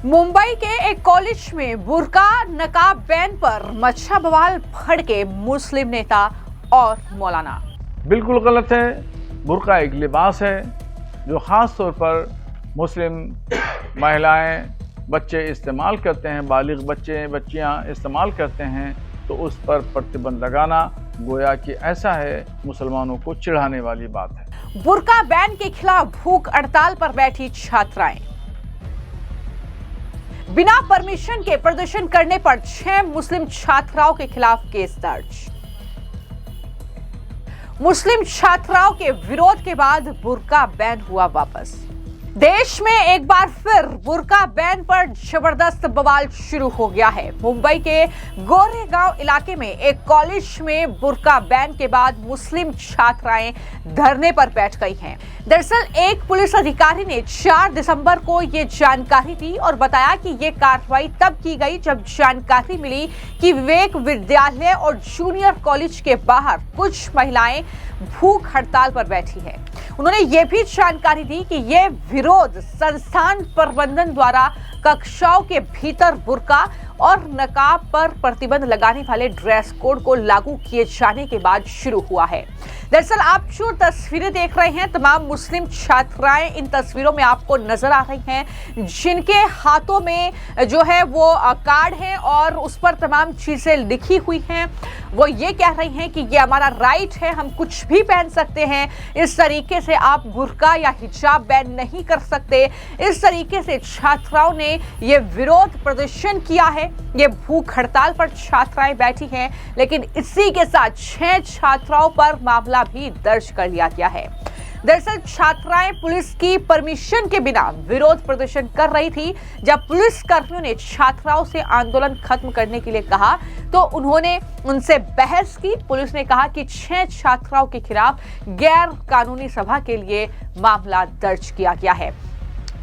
मुंबई के एक कॉलेज में बुर्का नकाब बैन पर मचा बवाल, भड़के मुस्लिम नेता और मौलाना। बिल्कुल गलत है। बुर्का एक लिबास है जो ख़ास तौर पर मुस्लिम महिलाएं, बच्चे इस्तेमाल करते हैं, बालिग बच्चे बच्चियां इस्तेमाल करते हैं, तो उस पर प्रतिबंध लगाना गोया कि ऐसा है मुसलमानों को चिढ़ाने वाली बात है। बुर्का बैन के खिलाफ भूख हड़ताल पर बैठी छात्राएं। बिना परमिशन के प्रदर्शन करने पर 6 मुस्लिम छात्राओं के खिलाफ केस दर्ज। मुस्लिम छात्राओं के विरोध के बाद बुर्का बैन हुआ वापस। देश में एक बार फिर बुर्का बैन पर जबरदस्त बवाल शुरू हो गया है। मुंबई के गोरेगांव इलाके में एक कॉलेज में बुर्का बैन के बाद मुस्लिम छात्राएं धरने पर बैठ गई हैं। दरअसल एक पुलिस अधिकारी ने 4 दिसंबर को ये जानकारी दी और बताया कि ये कार्रवाई तब की गई जब जानकारी मिली कि विवेक विद्यालय और जूनियर कॉलेज के बाहर कुछ महिलाएं भूख हड़ताल पर बैठी हैं। उन्होंने ये भी जानकारी दी कि ये विरोध संस्थान प्रबंधन द्वारा कक्षाओं के भीतर बुर्का और नकाब पर प्रतिबंध लगाने वाले ड्रेस कोड को लागू किए जाने के बाद शुरू हुआ है। दरअसल आप जो तस्वीरें देख रहे हैं, तमाम मुस्लिम छात्राएं इन तस्वीरों में आपको नजर आ रही हैं, जिनके हाथों में जो है वो कार्ड है और उस पर तमाम चीजें लिखी हुई हैं। वो ये कह रही हैं कि ये हमारा राइट है, हम कुछ भी पहन सकते हैं, इस तरीके से आप बुर्का या हिजाब बैन नहीं कर सकते। इस तरीके से छात्राओं ने ये विरोध प्रदर्शन किया है। ये भूख हड़ताल पर छात्राएं बैठी हैं, लेकिन इसी के साथ 6 छात्राओं पर मामला भी दर्ज कर लिया गया है। दरअसल छात्राएं पुलिस की परमिशन के बिना विरोध प्रदर्शन कर रही थी। जब पुलिस कर्मियों ने छात्राओं से आंदोलन खत्म करने के लिए कहा तो उन्होंने उनसे बहस की। पुलिस ने कहा कि 6 छात्राओं के खिलाफ गैर कानूनी सभा के लिए मामला दर्ज किया गया है,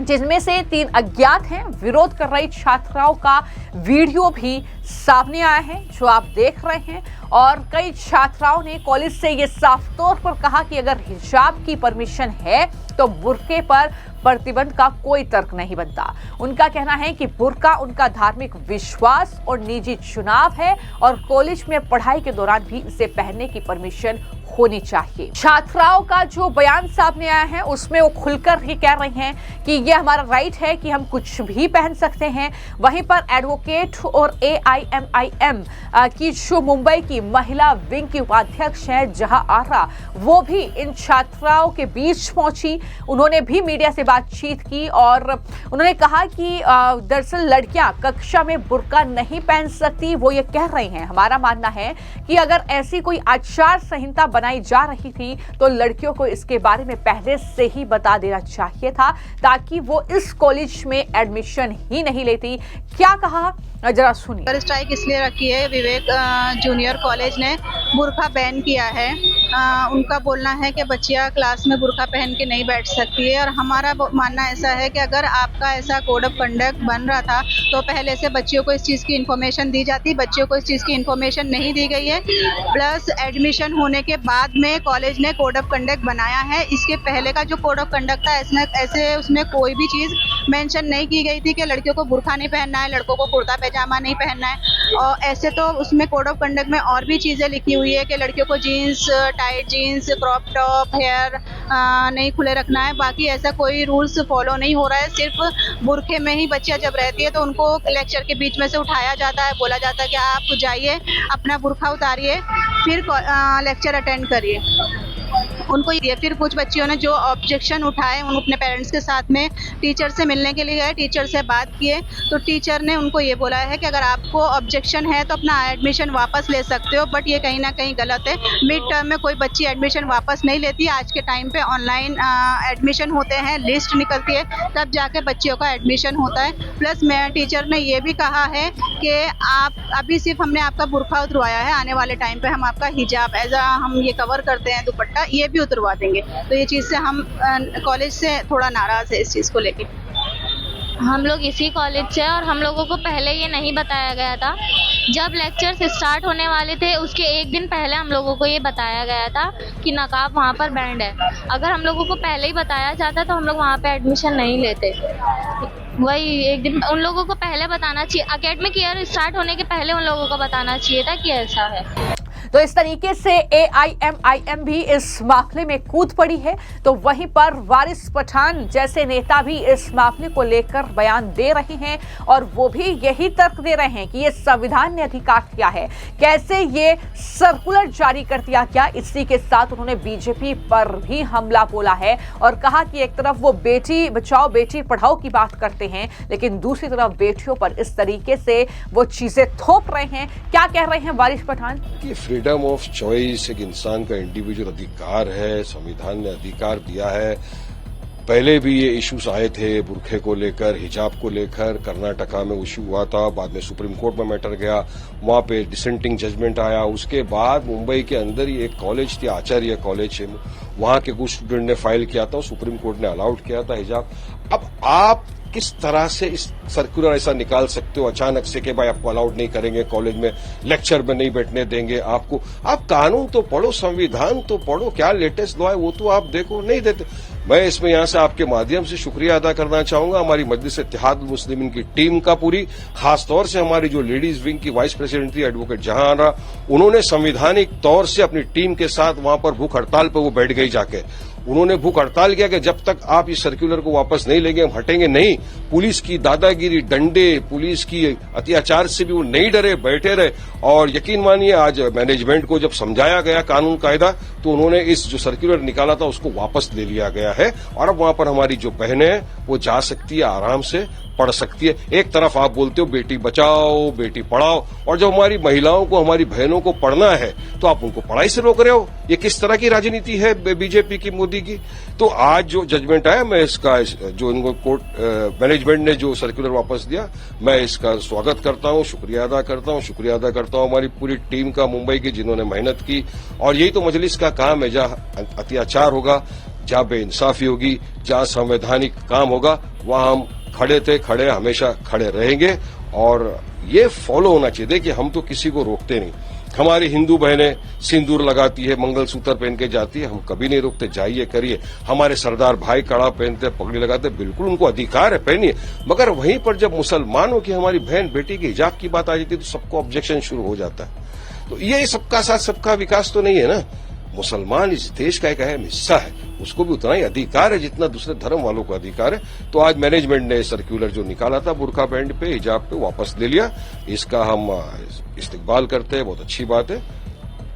जिनमें से 3 अज्ञात हैं। विरोध कर रही छात्राओं का वीडियो भी सामने आया है जो आप देख रहे हैं, और कई छात्राओं ने कॉलेज से ये साफ तौर पर कहा कि अगर हिजाब की परमिशन है तो बुर्के पर प्रतिबंध का कोई तर्क नहीं बनता। उनका कहना है कि बुर्का उनका धार्मिक विश्वास और निजी चुनाव है और कॉलेज में पढ़ाई के दौरान भी इसे पहनने की परमिशन होनी चाहिए। छात्राओं का जो बयान सामने आया है उसमें वो खुलकर ही कह रही हैं कि ये हमारा राइट है कि हम कुछ भी पहन सकते हैं। वहीं पर एडवोकेट और AIMIM की जो मुंबई की महिला विंग की उपाध्यक्ष है जहां आरा, वो भी इन छात्राओं के बीच पहुंची। उन्होंने भी मीडिया से बातचीत की और उन्होंने कहा कि दरअसल लड़कियां कक्षा में बुर्का नहीं पहन सकती। वो ये कह रही हैं, हमारा मानना है कि अगर ऐसी कोई आचार संहिता बनाई जा रही थी तो लड़कियों को इसके बारे में पहले से ही बता देना चाहिए था ताकि वो इस कॉलेज में एडमिशन ही नहीं लेती। क्या कहा जरा सुनिए। स्ट्राइक इसलिए रखी है, विवेक जूनियर कॉलेज ने बुर्का बैन किया है। उनका बोलना है कि बच्चियां क्लास में बुर्का पहन के नहीं बैठ सकती है, और हमारा मानना ऐसा है कि अगर आपका ऐसा कोड ऑफ कंडक्ट बन रहा था तो पहले से बच्चियों को इस चीज़ की इन्फॉर्मेशन दी जाती। बच्चियों को इस चीज़ की इन्फॉर्मेशन नहीं दी गई है। प्लस एडमिशन होने के बाद में कॉलेज ने कोड ऑफ कंडक्ट बनाया है। इसके पहले का जो कोड ऑफ कंडक्ट था ऐसे उसमें कोई भी चीज़ मेंशन नहीं की गई थी कि लड़कियों को बुर्का नहीं पहनना है, लड़कों को कुर्ता पैजामा नहीं पहनना है। और ऐसे तो उसमें कोड ऑफ कंडक्ट में और भी चीज़ें लिखी हुई है कि लड़कियों को jeans, tight jeans, crop top, hair नहीं खुले रखना है। बाकी ऐसा कोई रूल्स फॉलो नहीं हो रहा है। सिर्फ बुर्के में ही बच्चियां जब रहती है तो उनको लेक्चर के बीच में से उठाया जाता है, बोला जाता है कि आप जाइए अपना बुर्का उतारिए फिर लेक्चर अटेंड करिए। उनको ये फिर कुछ बच्चियों ने जो ऑब्जेक्शन उठाए उन अपने पेरेंट्स के साथ में टीचर से मिलने के लिए गए, टीचर से बात किए तो टीचर ने उनको ये बोला है कि अगर आपको ऑब्जेक्शन है तो अपना एडमिशन वापस ले सकते हो, बट ये कहीं ना कहीं गलत है। मिड टर्म में कोई बच्ची एडमिशन वापस नहीं लेती। आज के टाइम पे ऑनलाइन एडमिशन होते हैं, लिस्ट निकलती है, तब जाके बच्चियों का एडमिशन होता है। प्लस मैं टीचर ने ये भी कहा है कि आप अभी सिर्फ हमने आपका बुर्का उतरवाया है, आने वाले टाइम पे हम आपका हिजाब हम ये कवर करते हैं, दुपट्टा ये भी उतरवा देंगे। तो ये चीज़ से हम कॉलेज से थोड़ा नाराज़ है इस चीज़ को लेके। हम लोग इसी कॉलेज से और हम लोगों को पहले ये नहीं बताया गया था। जब लेक्चर्स स्टार्ट होने वाले थे उसके एक दिन पहले हम लोगों को ये बताया गया था कि नकाब वहाँ पर बैंड है। अगर हम लोगों को पहले ही बताया जाता तो हम लोग वहाँ पे एडमिशन नहीं लेते। वही एक दिन उन लोगों को पहले बताना चाहिए, एकेडमिक ईयर स्टार्ट होने के पहले उन लोगों को बताना चाहिए था कि ऐसा है। तो इस तरीके से AIMIM भी इस मामले में कूद पड़ी है। तो वहीं पर वारिस पठान जैसे नेता भी इस मामले को लेकर बयान दे रहे हैं और वो भी यही तर्क दे रहे हैं कि ये संविधान ने अधिकार दिया है, कैसे ये सर्कुलर जारी कर दिया गया। इसी के साथ उन्होंने बीजेपी पर भी हमला बोला है और कहा कि एक तरफ वो बेटी बचाओ बेटी पढ़ाओ की बात करते हैं, लेकिन दूसरी तरफ बेटियों पर इस तरीके से वो चीजें थोप रहे हैं। क्या कह रहे हैं वारिस पठान? फ्रीडम ऑफ चॉइस एक इंसान का इंडिविजुअल अधिकार है, संविधान ने अधिकार दिया है। पहले भी ये इश्यूज आए थे बुरखे को लेकर, हिजाब को लेकर, कर्नाटका में इशू हुआ था, बाद में सुप्रीम कोर्ट में मैटर गया, वहां पे डिसेंटिंग जजमेंट आया। उसके बाद मुंबई के अंदर ही एक कॉलेज थी, आचार्य कॉलेज, वहां के कुछ स्टूडेंट ने फाइल किया था, सुप्रीम कोर्ट ने अलाउड किया था हिजाब। अब आप किस तरह से इस सर्कुलर ऐसा निकाल सकते हो अचानक से कि भाई आपको अलाउड नहीं करेंगे कॉलेज में, लेक्चर में नहीं बैठने देंगे आपको? आप कानून तो पढ़ो, संविधान तो पढ़ो, क्या लेटेस्ट लॉ है वो तो आप देखो, नहीं देते। मैं इसमें यहां से आपके माध्यम से शुक्रिया अदा करना चाहूंगा हमारी मजलिस इत्तेहादुल मुस्लिमीन की टीम का पूरी, खासतौर से हमारी जो लेडीज विंग की वाइस प्रेसिडेंट थी एडवोकेट जहांआरा, उन्होंने संवैधानिक तौर से अपनी टीम के साथ वहां पर भूख हड़ताल पर वो बैठ गई जाके। उन्होंने भूख हड़ताल किया कि जब तक आप इस सर्कुलर को वापस नहीं लेंगे हम हटेंगे नहीं। पुलिस की दादागिरी, डंडे, पुलिस की अत्याचार से भी वो नहीं डरे, बैठे रहे। और यकीन मानिए आज मैनेजमेंट को जब समझाया गया कानून कायदा तो उन्होंने इस जो सर्कुलर निकाला था उसको वापस ले लिया गया है और अब वहां पर हमारी जो बहनें हैं वो जा सकती है, आराम से पढ़ सकती है। एक तरफ आप बोलते हो बेटी बचाओ बेटी पढ़ाओ, और जब हमारी महिलाओं को, हमारी बहनों को पढ़ना है तो आप उनको पढ़ाई से रोक रहे हो। ये किस तरह की राजनीति है बीजेपी की, मोदी की? तो आज जो जजमेंट आया, मैं इसका जो इनको कोर्ट मैनेजमेंट ने जो सर्कुलर वापस दिया, मैं इसका स्वागत करता हूं, शुक्रिया अदा करता हूं हमारी पूरी टीम का मुंबई की जिन्होंने मेहनत की। और यही तो मजलिस का काम है, जहां अत्याचार होगा, जहां बेइंसाफी होगी, जहां संवैधानिक काम होगा, वहां हम खड़े हमेशा खड़े रहेंगे। और ये फॉलो होना चाहिए। देखिए हम तो किसी को रोकते नहीं, हमारी हिंदू बहनें सिंदूर लगाती है, मंगलसूत्र पहन के जाती है, हम कभी नहीं रोकते, जाइए करिए। हमारे सरदार भाई कड़ा पहनते, पगड़ी लगाते, बिल्कुल उनको अधिकार है, पहनिए। मगर वहीं पर जब मुसलमानों की, हमारी बहन बेटी के हिजाब की बात आ जाती है तो सबको ऑब्जेक्शन शुरू हो जाता है। तो ये सबका साथ सबका विकास तो नहीं है ना। मुसलमान इस देश का एक अहम हिस्सा है, उसको भी उतना ही अधिकार है जितना दूसरे धर्म वालों को अधिकार है। तो आज मैनेजमेंट ने सर्कुलर जो निकाला था बुरका बैंड पे, हिजाब पे, वापस ले लिया। इसका हम इस्तकबाल करते हैं, बहुत अच्छी बात है।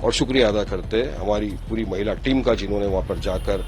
और शुक्रिया अदा करते हैं हमारी पूरी महिला टीम का जिन्होंने वहां पर जाकर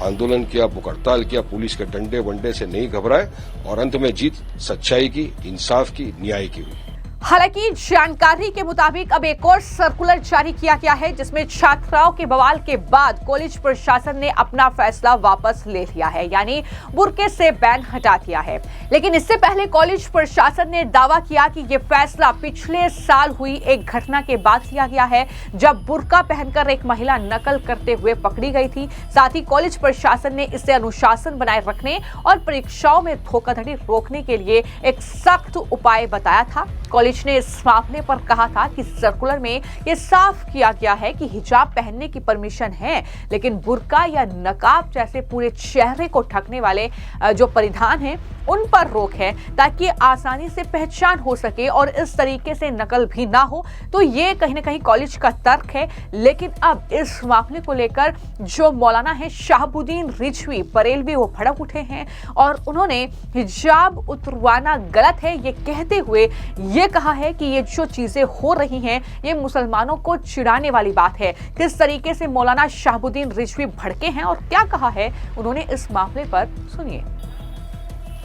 आंदोलन किया, भूख हड़ताल किया, पुलिस के डंडे वंडे से नहीं घबराए और अंत में जीत सच्चाई की, इंसाफ की, न्याय की हुई। हालांकि जानकारी के मुताबिक अब एक और सर्कुलर जारी किया गया है जिसमें छात्राओं के बवाल के बाद कॉलेज प्रशासन ने अपना फैसला वापस ले लिया है, यानी बुर्के से बैन हटा दिया है। लेकिन इससे पहले कॉलेज प्रशासन ने दावा किया कि यह फैसला पिछले साल हुई एक घटना के बाद लिया गया है, जब बुर्का पहनकर एक महिला नकल करते हुए पकड़ी गई थी। साथ ही कॉलेज प्रशासन ने इसे अनुशासन बनाए रखने और परीक्षाओं में धोखाधड़ी रोकने के लिए एक सख्त उपाय बताया था। कॉलेज ने इस मामले पर कहा था कि सर्कुलर में यह साफ किया गया है कि हिजाब पहनने की परमिशन है, लेकिन बुर्का या नकाब जैसे पूरे चेहरे को ढकने वाले जो परिधान हैं उन पर रोक है, ताकि आसानी से पहचान हो सके और इस तरीके से नकल भी ना हो। तो ये कहीं ना कहीं कॉलेज का तर्क है। लेकिन अब इस मामले को लेकर जो मौलाना है शहाबुद्दीन रिजवी बरेलवी, वो भड़क उठे हैं और उन्होंने हिजाब उतरवाना गलत है ये कहते हुए ये कहा है कि ये जो चीजें हो रही हैं ये मुसलमानों को चिढ़ाने वाली बात है। किस तरीके से मौलाना शहाबुद्दीन रिजवी भड़के हैं और क्या कहा है उन्होंने इस मामले पर, सुनिए।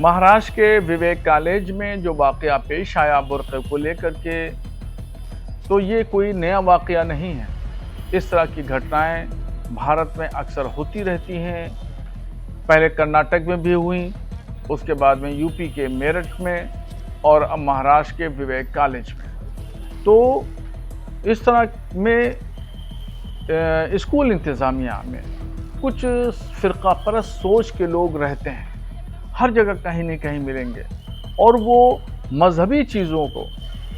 महाराष्ट्र के विवेक कॉलेज में जो वाकया पेश आया बुर्के को लेकर के, तो ये कोई नया वाकया नहीं है। इस तरह की घटनाएं भारत में अक्सर होती रहती हैं। पहले कर्नाटक में भी हुई, उसके बाद में यूपी के मेरठ में और अब महाराष्ट्र के विवेक कॉलेज में। तो इस तरह में स्कूल इंतज़ामिया में कुछ फ़िरका परस्त सोच के लोग रहते हैं, हर जगह कहीं न कहीं मिलेंगे, और वो मजहबी चीज़ों को,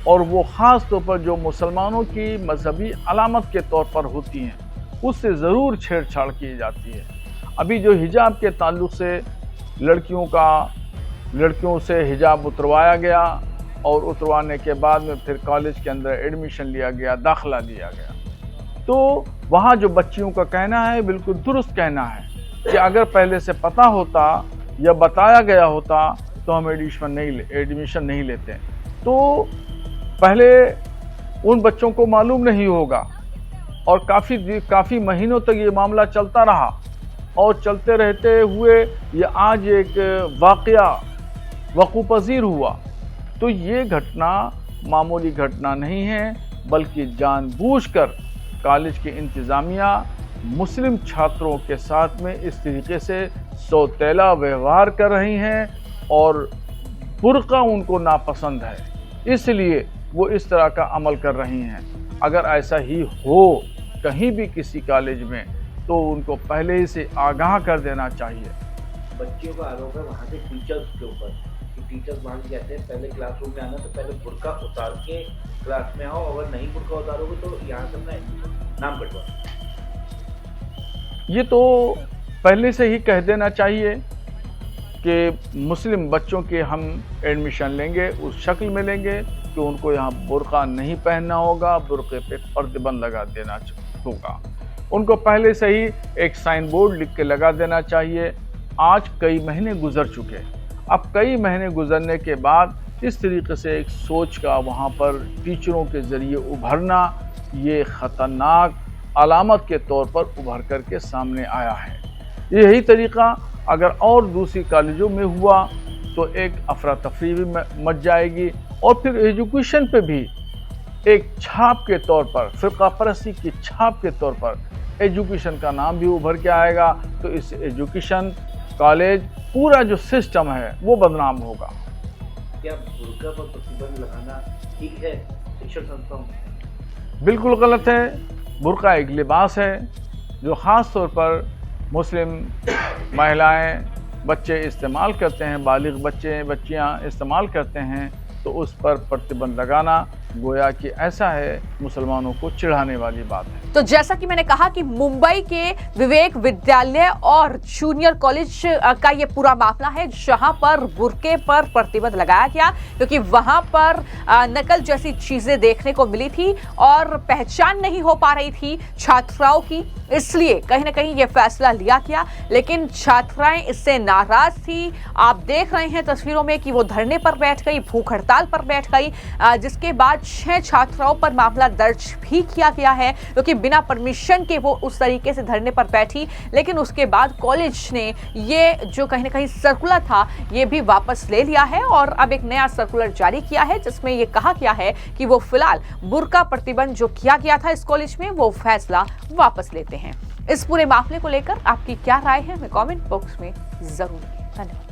और वो ख़ास तौर पर जो मुसलमानों की मजहबी अलामत के तौर पर होती हैं, उससे ज़रूर छेड़छाड़ की जाती है। अभी जो हिजाब के ताल्लुक़ से लड़कियों का लड़कियों से हिजाब उतरवाया गया और उतरवाने के बाद में फिर कॉलेज के अंदर एडमिशन लिया गया, दाखिला दिया गया। तो वहाँ जो बच्चियों का कहना है बिल्कुल दुरुस्त कहना है कि अगर पहले से पता होता या बताया गया होता तो हम एडमिशन नहीं लेते। तो पहले उन बच्चों को मालूम नहीं होगा और काफ़ी महीनों तक ये मामला चलता रहा और चलते रहते हुए ये आज एक वाक़या वक़ूपज़ीर हुआ। तो ये घटना मामूली घटना नहीं है, बल्कि जानबूझकर कॉलेज की इंतज़ामिया मुस्लिम छात्रों के साथ में इस तरीके से सौतेला व्यवहार कर रही हैं और बुर्का उनको नापसंद है, इसलिए वो इस तरह का अमल कर रही हैं। अगर ऐसा ही हो कहीं भी किसी कॉलेज में तो उनको पहले ही से आगाह कर देना चाहिए। बच्चियों का आरोप है वहाँ के टीचर्स के ऊपर कि टीचर्स वहाँ कहते हैं पहले क्लासरूम में आना तो पहले बुर्का उतार के क्लास में आओ, अगर नहीं बुर्का उतारोगे तो यहाँ से अपना नाम कटवा। ये तो पहले से ही कह देना चाहिए कि मुस्लिम बच्चों के हम एडमिशन लेंगे उस शक्ल में लेंगे कि उनको यहाँ बुर्का नहीं पहनना होगा, बुर्के पे प्रतिबंध लगा देना होगा। उनको पहले से ही एक साइन बोर्ड लिख के लगा देना चाहिए। आज कई महीने गुजर चुके, अब कई महीने गुजरने के बाद इस तरीके से एक सोच का वहाँ पर टीचरों के ज़रिए उभरना ये ख़तरनाक अलामत के तौर पर उभर कर के सामने आया है। यही तरीक़ा अगर और दूसरी कॉलेजों में हुआ तो एक अफरा तफरी भी मच जाएगी और फिर एजुकेशन पे भी एक छाप के तौर पर, फ़िरक़ा परस्ती की छाप के तौर पर एजुकेशन का नाम भी उभर के आएगा। तो इस एजुकेशन कॉलेज पूरा जो सिस्टम है वो बदनाम होगा। क्या बुर्का पर प्रतिबंध लगाना ठीक है शिक्षण संस्थाओं में? बिल्कुल गलत है। बुर्का एक लिबास है जो ख़ास तौर पर मुस्लिम महिलाएं, बच्चे इस्तेमाल करते हैं, बालिग बच्चे बच्चियां इस्तेमाल करते हैं, तो उस पर प्रतिबंध लगाना गोया कि ऐसा है मुसलमानों को चिढ़ाने वाली बात है। तो जैसा कि मैंने कहा कि मुंबई के विवेक विद्यालय और जूनियर कॉलेज का ये पूरा मामला है जहां पर बुर्के पर प्रतिबंध लगाया गया क्योंकि वहां पर नकल जैसी चीजें देखने को मिली थी और पहचान नहीं हो पा रही थी छात्राओं की, इसलिए कहीं ना कहीं ये फैसला लिया गया। लेकिन छात्राएं इससे नाराज थी। आप देख रहे हैं तस्वीरों में कि वो धरने पर बैठ गई, भूख हड़ताल पर बैठ गई, जिसके बाद 6 छात्राओं पर मामला दर्ज भी किया गया है क्योंकि बिना परमिशन के वो उस तरीके से धरने पर बैठी। लेकिन उसके बाद कॉलेज ने ये जो कहीं ना कहीं सर्कुलर था ये भी वापस ले लिया है और अब एक नया सर्कुलर जारी किया है जिसमें ये कहा गया है कि वो फिलहाल बुर्का प्रतिबंध जो किया गया था इस कॉलेज में वो फैसला वापस लेते हैं। इस पूरे मामले को लेकर आपकी क्या राय है हमें कमेंट बॉक्स में जरूर। धन्यवाद।